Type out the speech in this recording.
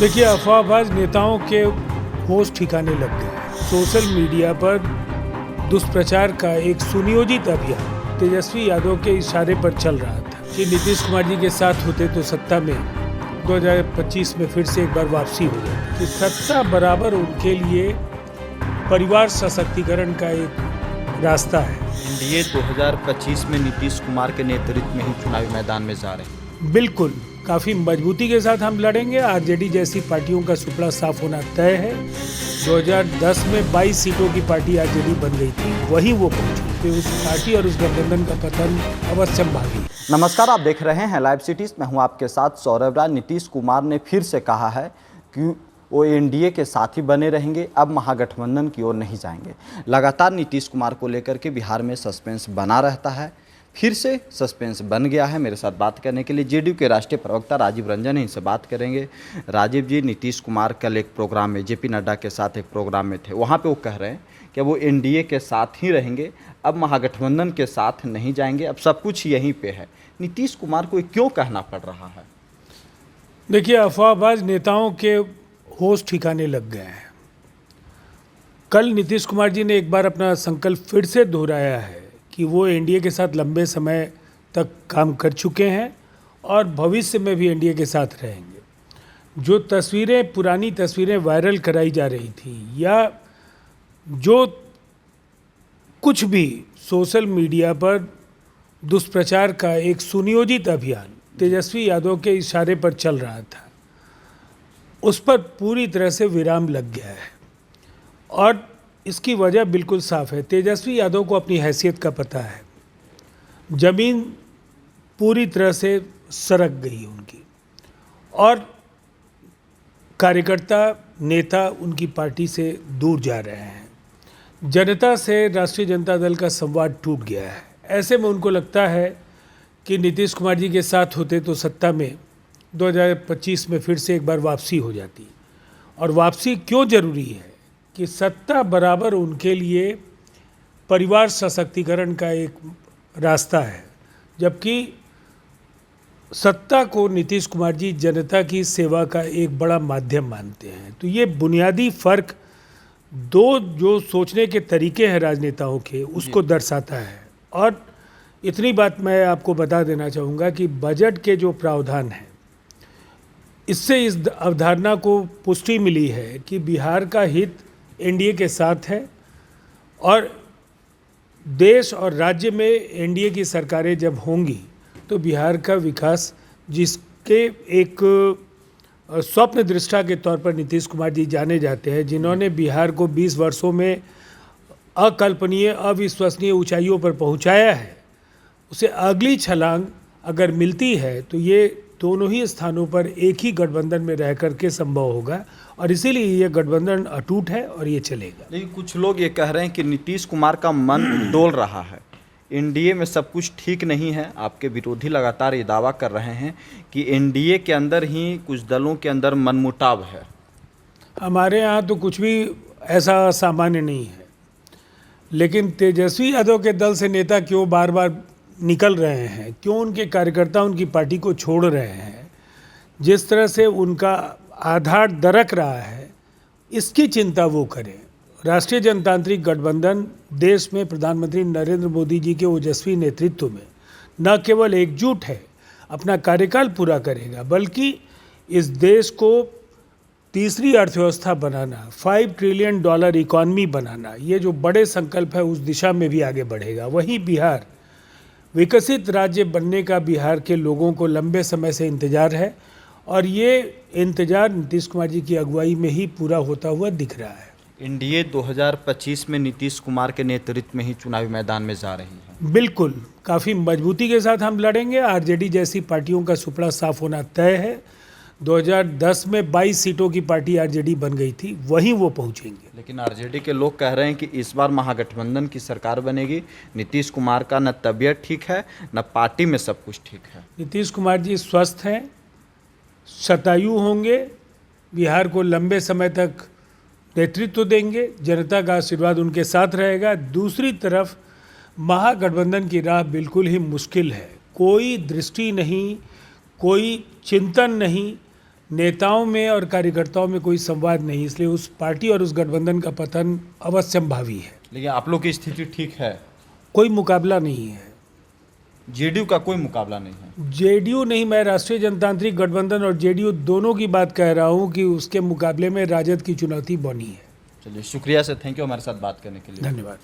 देखिए, अफवाहबाज नेताओं के होश ठिकाने लग गए। सोशल मीडिया पर दुष्प्रचार का एक सुनियोजित अभियान तेजस्वी यादव के इशारे पर चल रहा था कि नीतीश कुमार जी के साथ होते तो सत्ता में 2025 में फिर से एक बार वापसी हो जाती। कि सत्ता बराबर उनके लिए परिवार सशक्तिकरण का एक रास्ता है। एनडीए 2025 में नीतीश कुमार के नेतृत्व में ही चुनावी मैदान में जा रहे हैं। बिल्कुल, काफ़ी मजबूती के साथ हम लड़ेंगे। आरजेडी जैसी पार्टियों का सुपड़ा साफ होना तय है। 2010 में 22 सीटों की पार्टी आरजेडी बन गई थी, वहीं वो पहुंची। फिर उस पार्टी और उस गठबंधन का पतन अवश्य भागी। नमस्कार, आप देख रहे हैं लाइव सिटीज। मैं हूं आपके साथ सौरभ राय। नीतीश कुमार ने फिर से कहा है कि वो एनडीए के साथ ही बने रहेंगे, अब महागठबंधन की ओर नहीं जाएंगे। लगातार नीतीश कुमार को लेकर के बिहार में सस्पेंस बना रहता है। फिर से सस्पेंस बन गया है। मेरे साथ बात करने के लिए जेडीयू के राष्ट्रीय प्रवक्ता राजीव रंजन हैं, इनसे बात करेंगे। राजीव जी, नीतीश कुमार कल एक प्रोग्राम में जेपी नड्डा के साथ एक प्रोग्राम में थे, वहाँ पे वो कह रहे हैं कि वो एनडीए के साथ ही रहेंगे, अब महागठबंधन के साथ नहीं जाएंगे, अब सब कुछ यहीं पे है। नीतीश कुमार को क्यों कहना पड़ रहा है? देखिए, अफवाहबाज नेताओं के होश ठिकाने लग गए हैं। कल नीतीश कुमार जी ने एक बार अपना संकल्प फिर से दोहराया है कि वो एनडीए के साथ लंबे समय तक काम कर चुके हैं और भविष्य में भी एनडीए के साथ रहेंगे। जो तस्वीरें, पुरानी तस्वीरें वायरल कराई जा रही थी या जो कुछ भी सोशल मीडिया पर दुष्प्रचार का एक सुनियोजित अभियान तेजस्वी यादव के इशारे पर चल रहा था, उस पर पूरी तरह से विराम लग गया है। और इसकी वजह बिल्कुल साफ है। तेजस्वी यादव को अपनी हैसियत का पता है। जमीन पूरी तरह से सरक गई उनकी और कार्यकर्ता, नेता उनकी पार्टी से दूर जा रहे हैं। जनता से राष्ट्रीय जनता दल का संवाद टूट गया है। ऐसे में उनको लगता है कि नीतीश कुमार जी के साथ होते तो सत्ता में 2025 में फिर से एक बार वापसी हो जाती। और वापसी क्यों ज़रूरी है कि सत्ता बराबर उनके लिए परिवार सशक्तिकरण का एक रास्ता है, जबकि सत्ता को नीतीश कुमार जी जनता की सेवा का एक बड़ा माध्यम मानते हैं। तो ये बुनियादी फ़र्क दो जो सोचने के तरीके हैं राजनेताओं के, उसको दर्शाता है। और इतनी बात मैं आपको बता देना चाहूँगा कि बजट के जो प्रावधान हैं, इससे इस अवधारणा को पुष्टि मिली है कि बिहार का हित एनडीए के साथ है और देश और राज्य में एनडीए की सरकारें जब होंगी तो बिहार का विकास, जिसके एक स्वप्न दृष्टा के तौर पर नीतीश कुमार जी जाने जाते हैं, जिन्होंने बिहार को 20 वर्षों में अकल्पनीय, अविश्वसनीय ऊंचाइयों पर पहुंचाया है, उसे अगली छलांग अगर मिलती है तो ये दोनों ही स्थानों पर एक ही गठबंधन में रह करके संभव होगा। और इसीलिए ये गठबंधन अटूट है और ये चलेगा। लेकिन कुछ लोग ये कह रहे हैं कि नीतीश कुमार का मन डोल रहा है, एनडीए में सब कुछ ठीक नहीं है। आपके विरोधी लगातार ये दावा कर रहे हैं कि एनडीए के अंदर ही कुछ दलों के अंदर मनमुटाव है। हमारे यहाँ तो कुछ भी ऐसा सामान्य नहीं है, लेकिन तेजस्वी यादव के दल से नेता क्यों बार बार निकल रहे हैं, क्यों उनके कार्यकर्ता उनकी पार्टी को छोड़ रहे हैं, जिस तरह से उनका आधार दरक रहा है, इसकी चिंता वो करें। राष्ट्रीय जनतांत्रिक गठबंधन देश में प्रधानमंत्री नरेंद्र मोदी जी के ओजस्वी नेतृत्व में न केवल एकजुट है, अपना कार्यकाल पूरा करेगा, बल्कि इस देश को तीसरी अर्थव्यवस्था बनाना, $5 ट्रिलियन इकॉनमी बनाना, ये जो बड़े संकल्प है उस दिशा में भी आगे बढ़ेगा। वहीं बिहार, विकसित राज्य बनने का बिहार के लोगों को लंबे समय से इंतजार है और ये इंतजार नीतीश कुमार जी की अगुवाई में ही पूरा होता हुआ दिख रहा है। एनडीए 2025 में नीतीश कुमार के नेतृत्व में ही चुनावी मैदान में जा रही है। बिल्कुल, काफ़ी मजबूती के साथ हम लड़ेंगे। आरजेडी जैसी पार्टियों का सुपड़ा साफ होना तय है। 2010 में 22 सीटों की पार्टी आरजेडी बन गई थी, वहीं वो पहुंचेंगे। लेकिन आरजेडी के लोग कह रहे हैं कि इस बार महागठबंधन की सरकार बनेगी। नीतीश कुमार का न तबीयत ठीक है, न पार्टी में सब कुछ ठीक है। नीतीश कुमार जी स्वस्थ हैं, शतायु होंगे, बिहार को लंबे समय तक नेतृत्व देंगे, जनता का आशीर्वाद उनके साथ रहेगा। दूसरी तरफ महागठबंधन की राह बिल्कुल ही मुश्किल है। कोई दृष्टि नहीं, कोई चिंतन नहीं नेताओं में और कार्यकर्ताओं में कोई संवाद नहीं, इसलिए उस पार्टी और उस गठबंधन का पतन अवश्यंभावी है। लेकिन आप लोग की स्थिति ठीक है, कोई मुकाबला नहीं है। जेडीयू का कोई मुकाबला नहीं है। जेडीयू नहीं, मैं राष्ट्रीय जनतांत्रिक गठबंधन और जेडीयू दोनों की बात कह रहा हूं कि उसके मुकाबले में राजद की चुनौती बनी है। चलिए शुक्रिया सर, थैंक यू हमारे साथ बात करने के लिए। धन्यवाद।